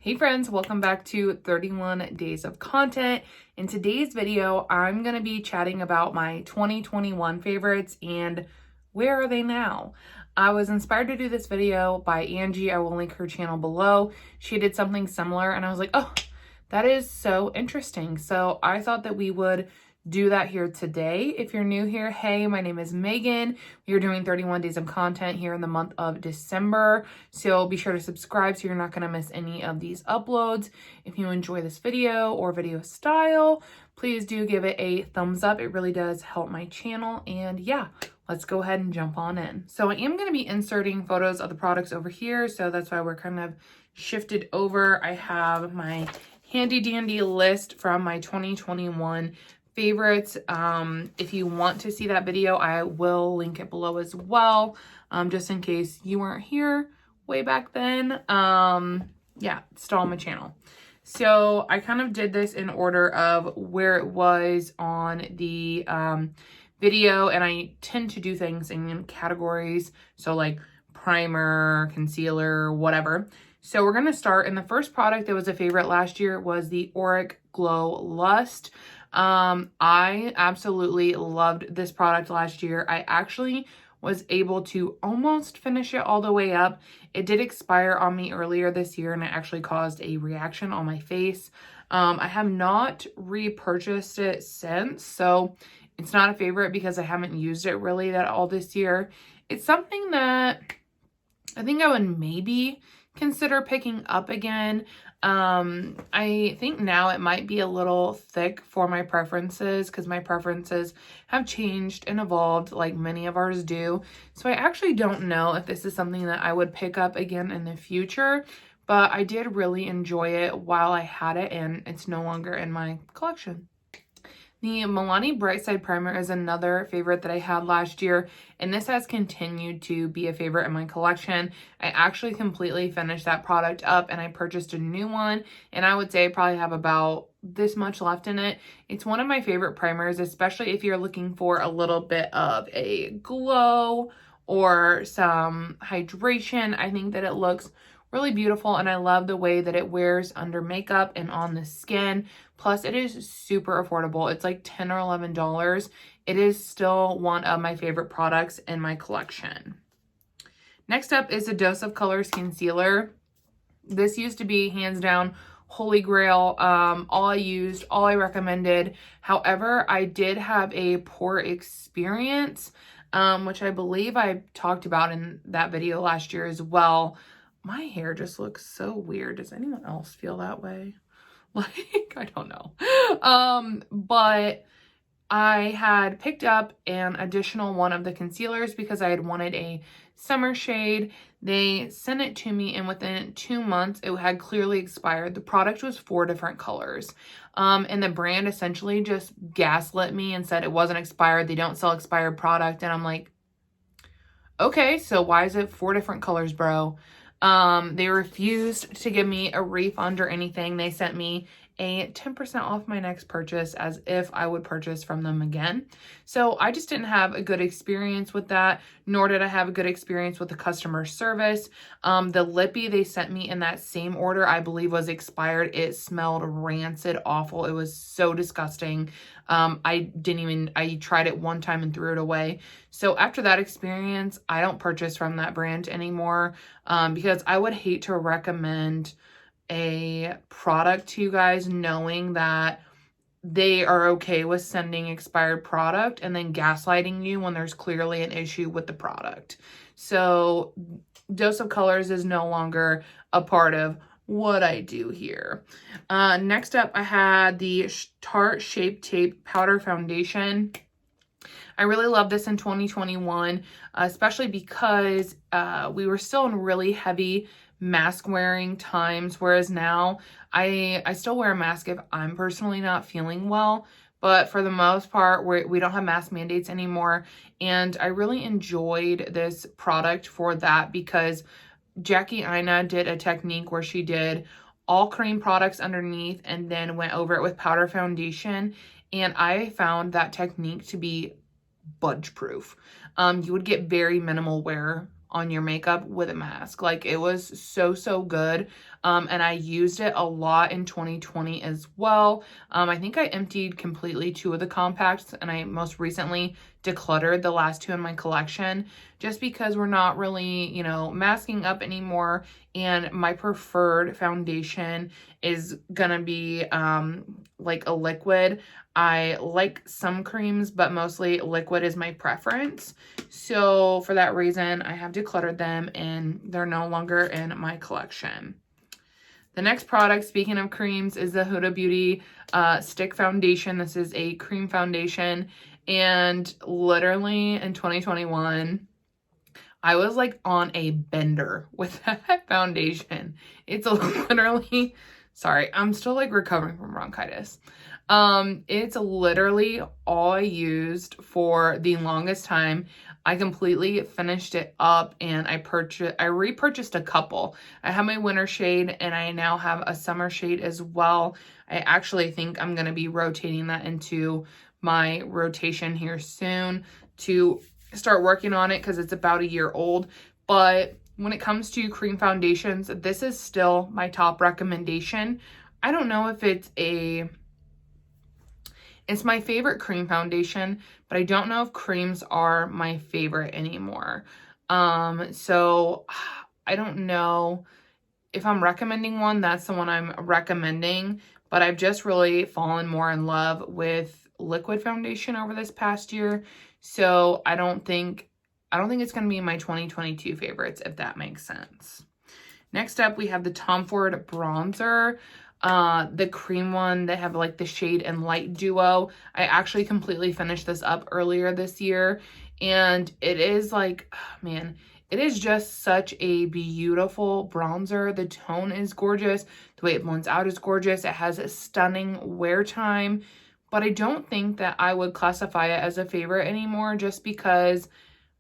Hey friends, welcome back to 31 Days of Content. In today's video, I'm going to be chatting about my 2021 favorites and where are they now? I was inspired to do this video by Angie. I will link her channel below. She did something similar and I was like, oh, that is so interesting. So I thought that we would do that here today. If you're new here, hey, my name is Megan. We are doing 31 days of content here in the month of December. So be sure to subscribe so you're not going to miss any of these uploads. If you enjoy this video or video style, please do give it a thumbs up. It really does help my channel. And yeah, let's go ahead and jump on in. So I am going to be inserting photos of the products over here. So that's why we're kind of shifted over. I have my handy dandy list from my 2021 favorites. If you want to see that video, I will link it below as well, just in case you weren't here way back then. Yeah, it's still on my channel. So I kind of did this in order of where it was on the video, and I tend to do things in categories, so like primer, concealer, whatever. So we're going to start, and the first product that was a favorite last year was the AURIC Glow Lust. I absolutely loved this product last year. I actually was able to almost finish it all the way up. It did expire on me earlier this year and it actually caused a reaction on my face. I have not repurchased it since, so it's not a favorite because I haven't used it really that all this year. It's something that I think I would maybe consider picking up again. I think now it might be a little thick for my preferences because my preferences have changed and evolved like many of ours do. So I actually don't know if this is something that I would pick up again in the future, but I did really enjoy it while I had it and it's no longer in my collection. The Milani Bright Side Primer is another favorite that I had last year, and this has continued to be a favorite in my collection. I actually completely finished that product up and I purchased a new one, and I would say I probably have about this much left in it. It's one of my favorite primers, especially if you're looking for a little bit of a glow or some hydration. I think that it looks really beautiful and I love the way that it wears under makeup and on the skin. Plus it is super affordable. It's like $10 or $11. It is still one of my favorite products in my collection. Next up is a Dose of Colors concealer. This used to be hands down holy grail, all I used, all I recommended. However, I did have a poor experience, which I believe I talked about in that video last year as well. My hair just looks so weird. Does anyone else feel that way? Like, I don't know. But I had picked up an additional one of the concealers because I had wanted a summer shade. They sent it to me and within 2 months, it had clearly expired. The product was 4 different colors. And the brand essentially just gaslit me and said it wasn't expired. They don't sell expired product. And I'm like, okay, so why is it 4 different colors, bro? They refused to give me a refund or anything. They sent me a 10% off my next purchase as if I would purchase from them again. So I just didn't have a good experience with that, nor did I have a good experience with the customer service. The lippy they sent me in that same order, I believe was expired. It smelled rancid, awful. It was so disgusting. I tried it one time and threw it away. So after that experience, I don't purchase from that brand anymore, because I would hate to recommend a product to you guys knowing that they are okay with sending expired product and then gaslighting you when there's clearly an issue with the product. So Dose of Colors is no longer a part of what I do here. Next up, I had the Tarte Shape Tape Powder Foundation. I really love this in 2021, especially because we were still in really heavy mask wearing times, whereas now I still wear a mask if I'm personally not feeling well, but for the most part we don't have mask mandates anymore, and I really enjoyed this product for that because Jackie Aina did a technique where she did all cream products underneath and then went over it with powder foundation, and I found that technique to be budge proof. You would get very minimal wear on your makeup with a mask. Like, it was so good. and I used it a lot in 2020 as well. I think I emptied completely 2 of the compacts, and I most recently decluttered the last 2 in my collection just because we're not really, you know, masking up anymore, and my preferred foundation is gonna be like a liquid. I like some creams, but mostly liquid is my preference. So for that reason, I have decluttered them and they're no longer in my collection. The next product, speaking of creams, is the Huda Beauty Stick Foundation. This is a cream foundation, and literally in 2021, I was like on a bender with that foundation. It's literally, sorry, I'm still like recovering from bronchitis. It's literally all I used for the longest time. I completely finished it up, and I repurchased a couple. I have my winter shade and I now have a summer shade as well. I actually think I'm going to be rotating that into my rotation here soon to start working on it because it's about a year old. But when it comes to cream foundations, this is still my top recommendation. I don't know if it's my favorite cream foundation, but I don't know if creams are my favorite anymore. So I don't know if I'm recommending one, that's the one I'm recommending, but I've just really fallen more in love with liquid foundation over this past year. So I don't think it's going to be my 2022 favorites, if that makes sense. Next up, we have the Tom Ford bronzer. The cream one. They have like the shade and light duo. I actually completely finished this up earlier this year, and it is like, man, it is just such a beautiful bronzer. The tone is gorgeous. The way it blends out is gorgeous. It has a stunning wear time, but I don't think that I would classify it as a favorite anymore just because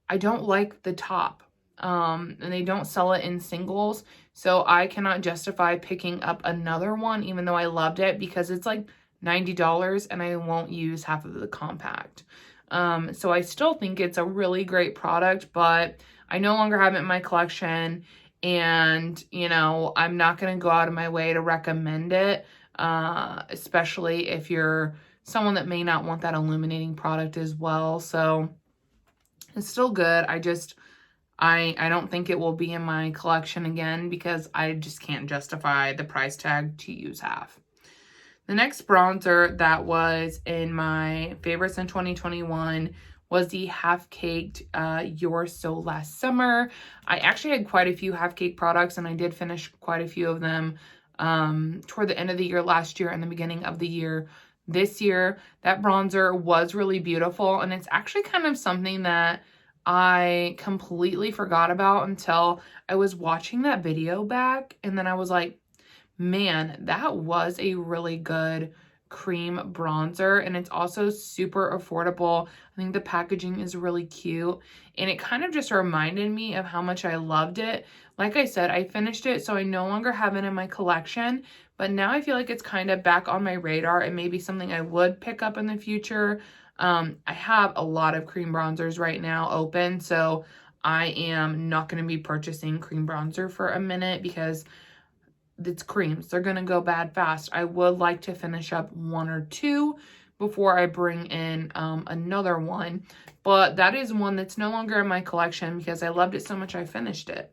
I don't like the top. And they don't sell it in singles, so I cannot justify picking up another one even though I loved it because it's like $90 and I won't use half of the compact. So I still think it's a really great product, but I no longer have it in my collection, and you know, I'm not going to go out of my way to recommend it, especially if you're someone that may not want that illuminating product as well. So it's still good. I don't think it will be in my collection again because I just can't justify the price tag to use half. The next bronzer that was in my favorites in 2021 was the Half Caked You're So Last Summer. I actually had quite a few Half Cake products, and I did finish quite a few of them toward the end of the year last year and the beginning of the year this year. That bronzer was really beautiful, and it's actually kind of something that I completely forgot about until I was watching that video back, and then I was like, man, that was a really good cream bronzer, and it's also super affordable. I think the packaging is really cute, and it kind of just reminded me of how much I loved it. Like I said, I finished it, so I no longer have it in my collection, but now I feel like it's kind of back on my radar and maybe something I would pick up in the future. I have a lot of cream bronzers right now open, so I am not going to be purchasing cream bronzer for a minute because it's creams. They're going to go bad fast. I would like to finish up 1 or 2 before I bring in another one, but that is one that's no longer in my collection because I loved it so much I finished it.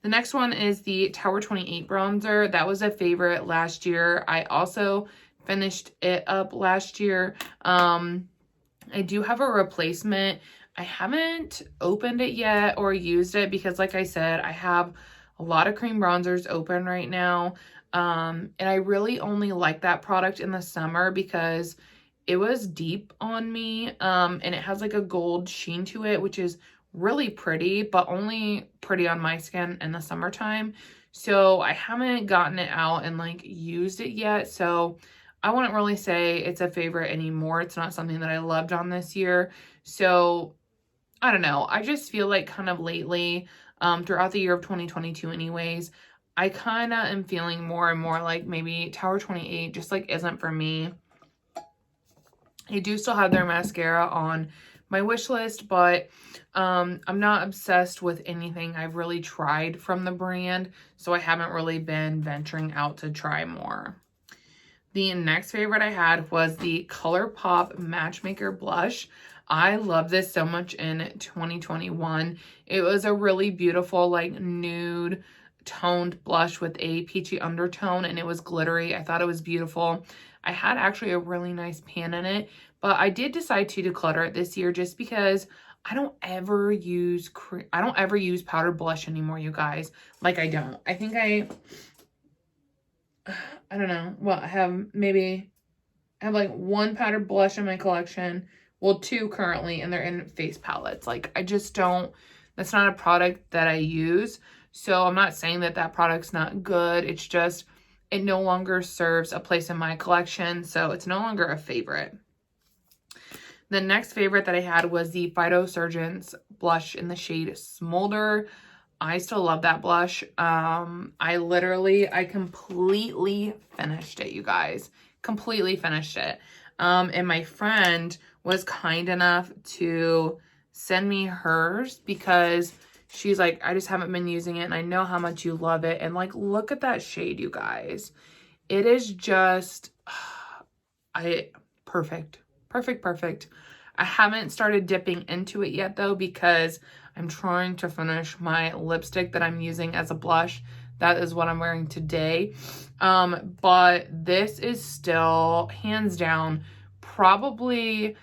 The next one is the Tower 28 bronzer. That was a favorite last year. I also finished it up last year. I do have a replacement. I haven't opened it yet or used it because, like I said, I have a lot of cream bronzers open right now. And I really only like that product in the summer because it was deep on me. And it has like a gold sheen to it, which is really pretty, but only pretty on my skin in the summertime. So I haven't gotten it out and like used it yet. So I wouldn't really say it's a favorite anymore. It's not something that I loved on this year. So I don't know. I just feel like kind of lately, throughout the year of 2022 anyways, I kind of am feeling more and more like maybe Tower 28 just like isn't for me. I do still have their mascara on my wish list, but I'm not obsessed with anything I've really tried from the brand, so I haven't really been venturing out to try more. The next favorite I had was the ColourPop Matchmaker Blush. I love this so much in 2021. It was a really beautiful, like, nude toned blush with a peachy undertone, and it was glittery. I thought it was beautiful. I had actually a really nice pan in it, but I did decide to declutter it this year just because I don't ever use powdered blush anymore, you guys. Like, I don't. I think I don't know. Well, I have like one powdered blush in my collection. Well, two currently, and they're in face palettes. Like, I just don't, that's not a product that I use. So I'm not saying that that product's not good. It's just, it no longer serves a place in my collection. So it's no longer a favorite. The next favorite that I had was the Phytosurgence blush in the shade Smolder. I still love that blush. I completely finished it, you guys. Completely finished it. And my friend was kind enough to send me hers because she's like, I just haven't been using it and I know how much you love it. And like, look at that shade, you guys. It is just, perfect. Perfect. I haven't started dipping into it yet though, because I'm trying to finish my lipstick that I'm using as a blush. That is what I'm wearing today. But this is still hands down probably,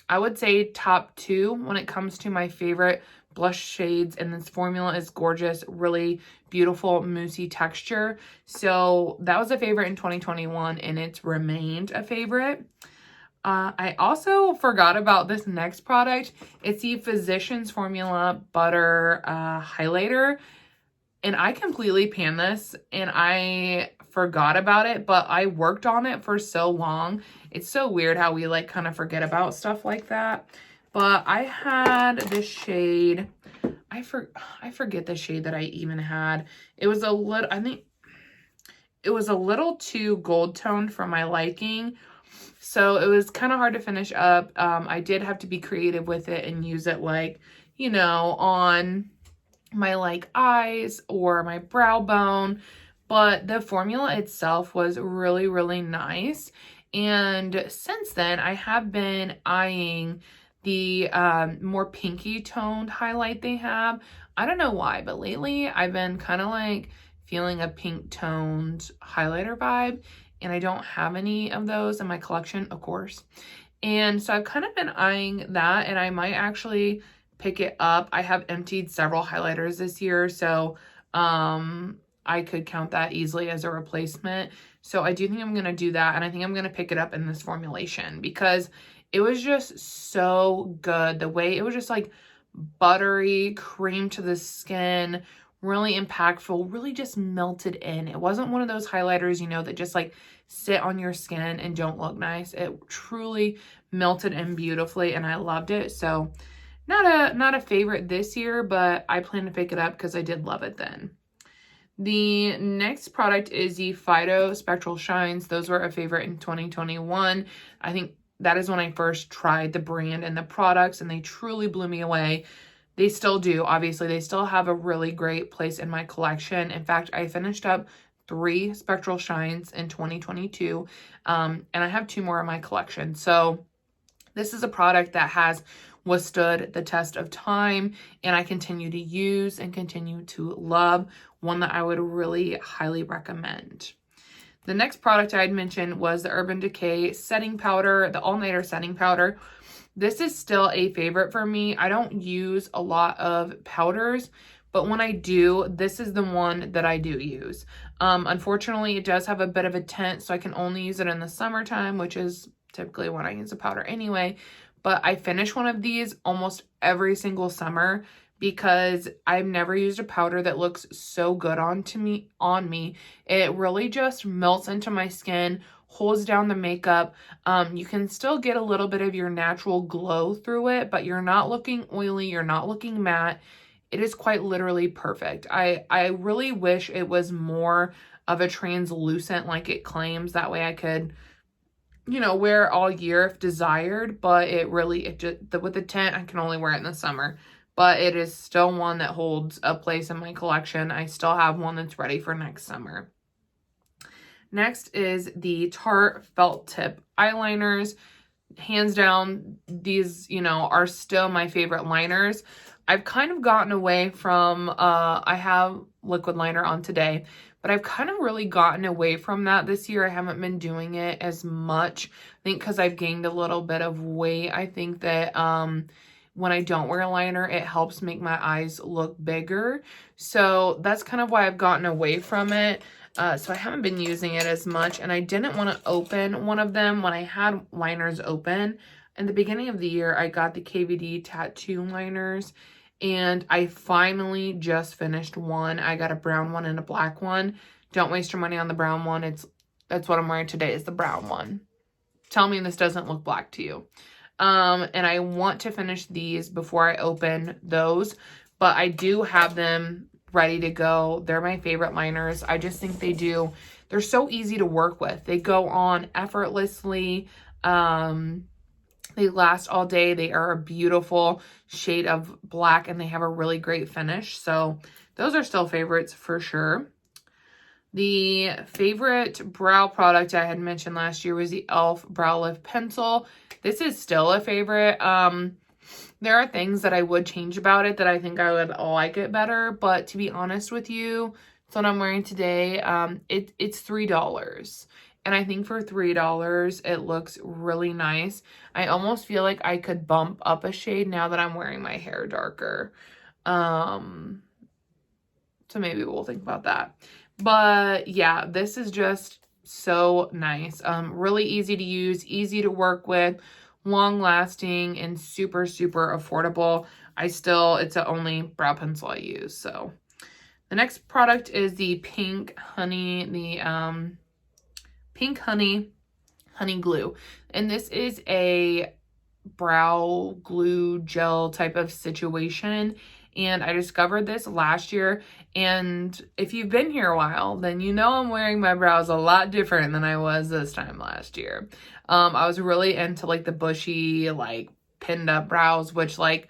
I would say, top 2 when it comes to my favorite blush shades. And this formula is gorgeous, really beautiful moussey texture. So that was a favorite in 2021 and it's remained a favorite. I also forgot about this next product. It's the Physicians Formula Butter Highlighter. And I completely panned this and I forgot about it, but I worked on it for so long. It's so weird how we like kind of forget about stuff like that. But I had this shade. I forget the shade that I even had. It was a little, I think it was a little too gold toned for my liking. So it was kind of hard to finish up. I did have to be creative with it and use it like, you know, on my like eyes or my brow bone. But the formula itself was really, really nice. And since then, I have been eyeing the more pinky toned highlight they have. I don't know why, but lately I've been kind of like feeling a pink toned highlighter vibe. And I don't have any of those in my collection, of course. And so I've kind of been eyeing that, and I might actually pick it up. I have emptied several highlighters this year, so I could count that easily as a replacement. So I do think I'm going to do that, and I think I'm going to pick it up in this formulation because it was just so good. The way it was just like buttery, cream to the skin, really impactful, really just melted in. It wasn't one of those highlighters, you know, that just like sit on your skin and don't look nice. It truly melted in beautifully and I loved it. So not a favorite this year, but I plan to pick it up because I did love it then. The next product is the Phyto Spectral Shines. Those were a favorite in 2021. I think that is when I first tried the brand and the products, and they truly blew me away. They still do. Obviously, they still have a really great place in my collection. In fact, I finished up 3 Spectral Shines in 2022, and I have 2 more in my collection. So this is a product that has withstood the test of time, and I continue to use and continue to love. One that I would really highly recommend. The next product I had mentioned was the Urban Decay setting powder, the all-nighter setting powder. This is still a favorite for me. I don't use a lot of powders, but when I do, this is the one that I do use. Unfortunately, it does have a bit of a tint, so I can only use it in the summertime, which is typically when I use a powder anyway. But I finish one of these almost every single summer because I've never used a powder that looks so good on me. It really just melts into my skin, holds down the makeup. You can still get a little bit of your natural glow through it, but you're not looking oily, you're not looking matte. It is quite literally perfect. I really wish it was more of a translucent like it claims. That way I could you know, wear all year if desired, but it just, with the tint, I can only wear it in the summer. But it is still one that holds a place in my collection. I still have one that's ready for next summer. Next is the Tarte Felt Tip Eyeliners. Hands down, these, you know, are still my favorite liners. I've kind of gotten away from, I have liquid liner on today, but I've kind of really gotten away from that this year. I haven't been doing it as much. I think because I've gained a little bit of weight. I think that when I don't wear a liner, it helps make my eyes look bigger. So that's kind of why I've gotten away from it. So I haven't been using it as much, and I didn't want to open one of them when I had liners open. In the beginning of the year, I got the KVD tattoo liners, and I finally just finished one. I got a brown one and a black one. Don't waste your money on the brown one. That's what I'm wearing today, is the brown one. Tell me this doesn't look black to you. And I want to finish these before I open those, but I do have them ready to go. They're my favorite liners. I just think they're so easy to work with. They go on effortlessly. They last all day. They are a beautiful shade of black, and they have a really great finish. So those are still favorites for sure. The favorite brow product I had mentioned last year was the e.l.f. Brow Lift Pencil. This is still a favorite. There are things that I would change about it that I think I would like it better, but to be honest with you, it's what I'm wearing today. It's $3. And I think for $3, it looks really nice. I almost feel like I could bump up a shade now that I'm wearing my hair darker. So maybe we'll think about that. But yeah, this is just so nice. Really easy to use, easy to work with, long lasting, and super, super affordable. It's the only brow pencil I use. So the next product is the Pink Honey, Pink Honey Glue. And this is a brow glue gel type of situation. And I discovered this last year. And if you've been here a while, then you know I'm wearing my brows a lot different than I was this time last year. I was really into like the bushy, like pinned up brows, which like,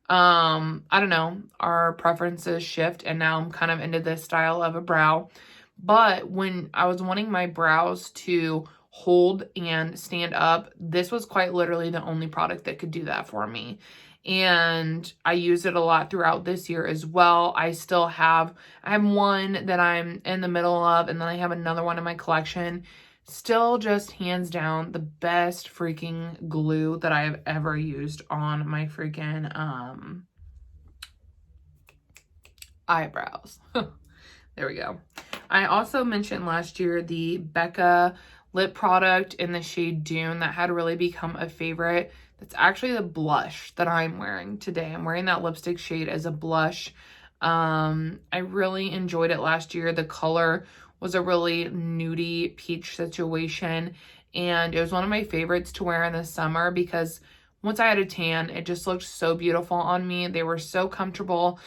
I don't know, our preferences shift. And now I'm kind of into this style of a brow. But when I was wanting my brows to hold and stand up, this was quite literally the only product that could do that for me. And I use it a lot throughout this year as well. I have one that I'm in the middle of, and then I have another one in my collection. Still just hands down the best freaking glue that I have ever used on my freaking eyebrows. There we go. I also mentioned last year the Becca lip product in the shade Dune that had really become a favorite. That's actually the blush that I'm wearing today. I'm wearing that lipstick shade as a blush. I really enjoyed it last year. The color was a really nudie peach situation, and it was one of my favorites to wear in the summer because once I had a tan, it just looked so beautiful on me. They were so comfortable.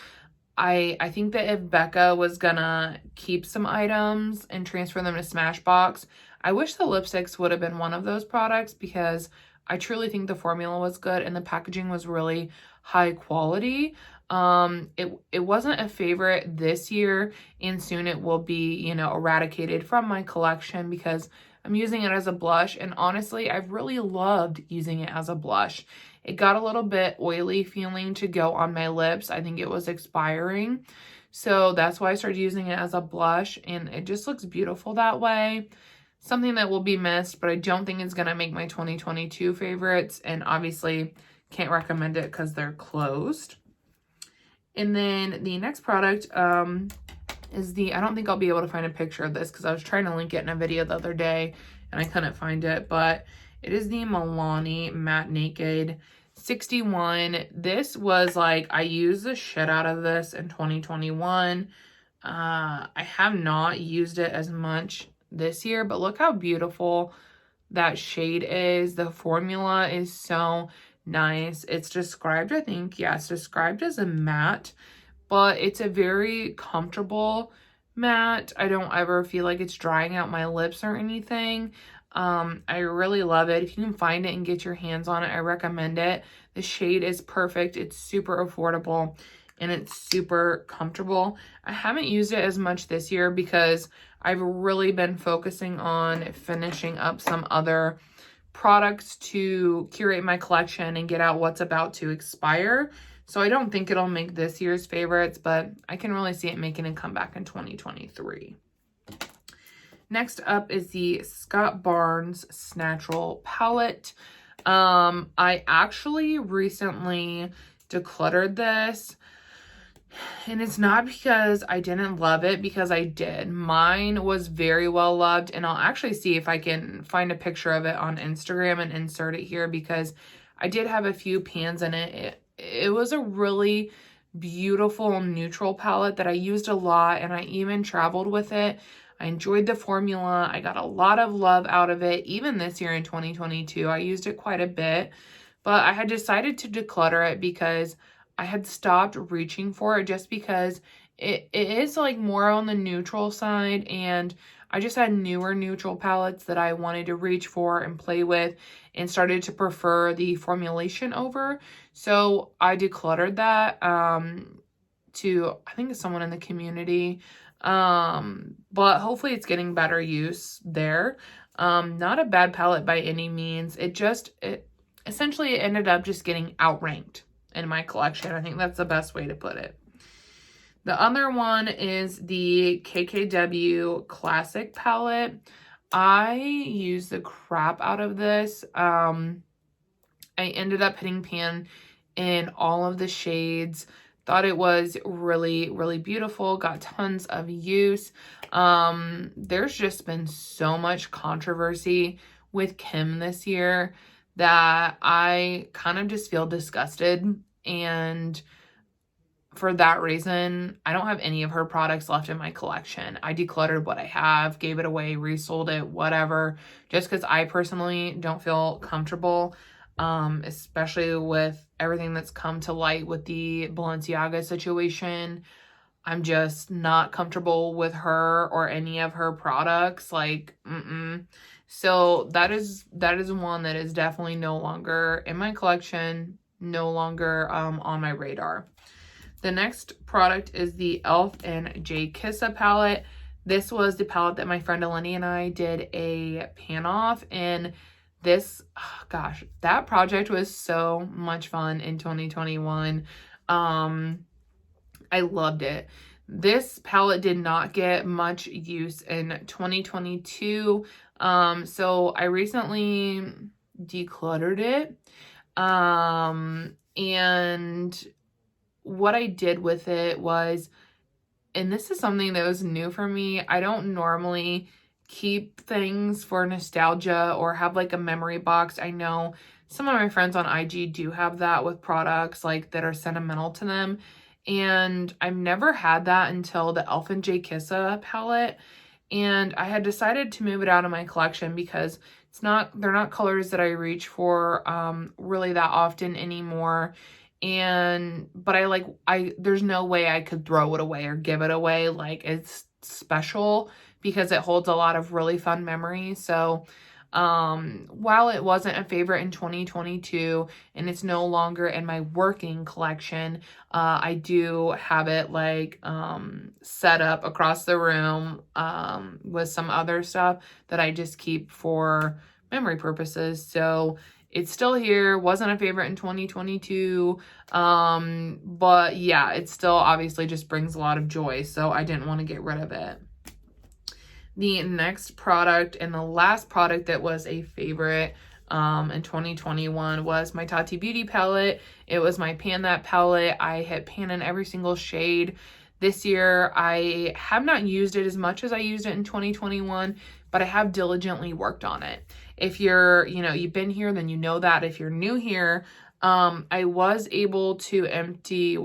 I think that if Becca was gonna keep some items and transfer them to Smashbox, I wish the lipsticks would have been one of those products because I truly think the formula was good and the packaging was really high quality. It wasn't a favorite this year, and soon it will be, you know, eradicated from my collection because I'm using it as a blush, and honestly, I've really loved using it as a blush. It got a little bit oily feeling to go on my lips. I think it was expiring. So that's why I started using it as a blush, and it just looks beautiful that way. Something that will be missed, but I don't think it's going to make my 2022 favorites, and obviously can't recommend it because they're closed. And then the next product is I don't think I'll be able to find a picture of this because I was trying to link it in a video the other day and I couldn't find it, but it is the Milani Matte Naked 61. This was like, I used the shit out of this in 2021. I have not used it as much this year, but look how beautiful that shade is. The formula is so nice. It's described, I think, yeah, it's described as a matte, but it's a very comfortable matte. I don't ever feel like it's drying out my lips or anything. I really love it. If you can find it and get your hands on it, I recommend it. The shade is perfect. It's super affordable and it's super comfortable. I haven't used it as much this year because I've really been focusing on finishing up some other products to curate my collection and get out what's about to expire. So I don't think it'll make this year's favorites, but I can really see it making a comeback in 2023. Next up is the Scott Barnes Snatchel palette. I actually recently decluttered this, and it's not because I didn't love it, because I did. Mine was very well loved, and I'll actually see if I can find a picture of it on Instagram and insert it here, because I did have a few pans in it. It was a really beautiful neutral palette that I used a lot, and I even traveled with it. I enjoyed the formula. I got a lot of love out of it. Even this year in 2022, I used it quite a bit, but I had decided to declutter it because I had stopped reaching for it, just because it is like more on the neutral side, and I just had newer neutral palettes that I wanted to reach for and play with and started to prefer the formulation over. So I decluttered that to, I think it's someone in the community. But hopefully it's getting better use there. Not a bad palette by any means. It essentially ended up just getting outranked in my collection. I think that's the best way to put it. The other one is the KKW Classic palette. I used the crap out of this. I ended up hitting pan in all of the shades. Thought it was really, really beautiful. Got tons of use. There's just been so much controversy with Kim this year that I kind of just feel disgusted. And for that reason, I don't have any of her products left in my collection. I decluttered what I have, gave it away, resold it, whatever, just because I personally don't feel comfortable, especially with everything that's come to light with the Balenciaga situation. I'm just not comfortable with her or any of her products. Like, So that is one that is definitely no longer in my collection, no longer on my radar. The next product is the e.l.f. and J. Kissa palette. This was the palette that my friend Eleni and I did a pan off, and this, oh gosh, that project was so much fun in 2021. I loved it. This palette did not get much use in 2022. So I recently decluttered it. And what I did with it was, and this is something that was new for me, I don't normally keep things for nostalgia or have like a memory box. I know some of my friends on IG do have that with products like that are sentimental to them, and I've never had that until the e.l.f. and J. Kissa palette, and I had decided to move it out of my collection because they're not colors that I reach for really that often anymore. But there's no way I could throw it away or give it away. Like, it's special because it holds a lot of really fun memories. So while it wasn't a favorite in 2022 and it's no longer in my working collection, I do have it like set up across the room with some other stuff that I just keep for memory purposes. So it's still here. Wasn't a favorite in 2022. But yeah, it still obviously just brings a lot of joy. So I didn't want to get rid of it. The next product and the last product that was a favorite in 2021 was my Tati Beauty palette. It was my Pan That palette. I hit pan in every single shade. This year, I have not used it as much as I used it in 2021, but I have diligently worked on it. If you've been here, then you know that. If you're new here, I was able to empty,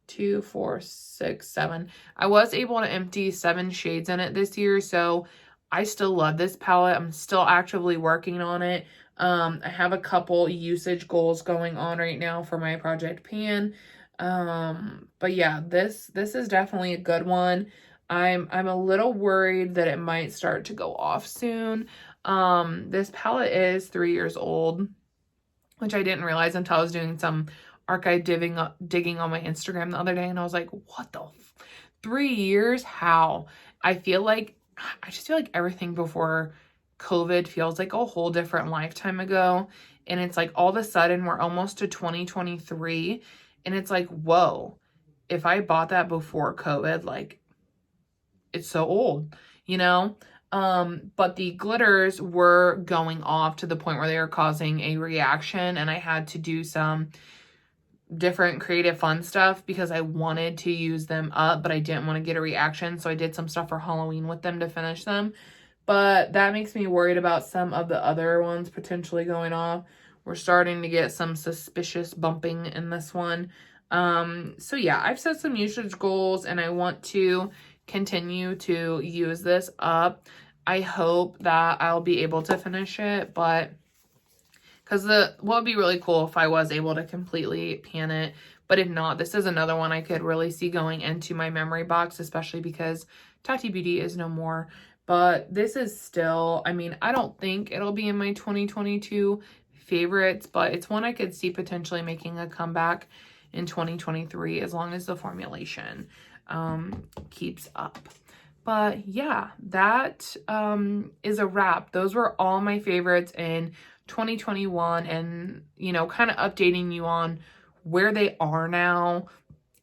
2, 4, 6, 7. I was able to empty 7 shades in it this year, so I still love this palette. I'm still actively working on it. I have a couple usage goals going on right now for my Project Pan. But yeah, this is definitely a good one. I'm a little worried that it might start to go off soon. This palette is 3 years old, which I didn't realize until I was doing some archive digging on my Instagram the other day, and I was like, what the 3 years? How? I just feel like everything before COVID feels like a whole different lifetime ago. And it's like all of a sudden we're almost to 2023. And it's like, whoa, if I bought that before COVID, like, it's so old, you know? But the glitters were going off to the point where they were causing a reaction, and I had to do some different creative fun stuff because I wanted to use them up, but I didn't want to get a reaction. So I did some stuff for Halloween with them to finish them. But that makes me worried about some of the other ones potentially going off. We're starting to get some suspicious bumping in this one. So yeah, I've set some usage goals and I want to continue to use this up. I hope that I'll be able to finish it, but because what would be really cool if I was able to completely pan it. But if not, this is another one I could really see going into my memory box, especially because Tati Beauty is no more. But this is still, I mean, I don't think it'll be in my 2022 favorites, but it's one I could see potentially making a comeback in 2023 as long as the formulation keeps up. But yeah, that is a wrap. Those were all my favorites in 2021, and, you know, kind of updating you on where they are now.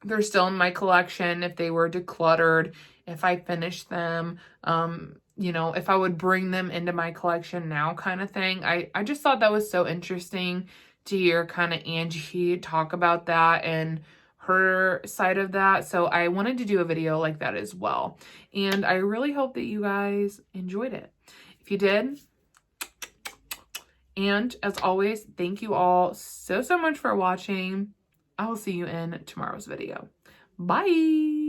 They're still in my collection if they were decluttered, if I finished them, you know, if I would bring them into my collection now kind of thing. I just thought that was so interesting to hear kind of Angie talk about that and her side of that. So I wanted to do a video like that as well. And I really hope that you guys enjoyed it. If you did, and as always, thank you all so much for watching. I will see you in tomorrow's video. Bye.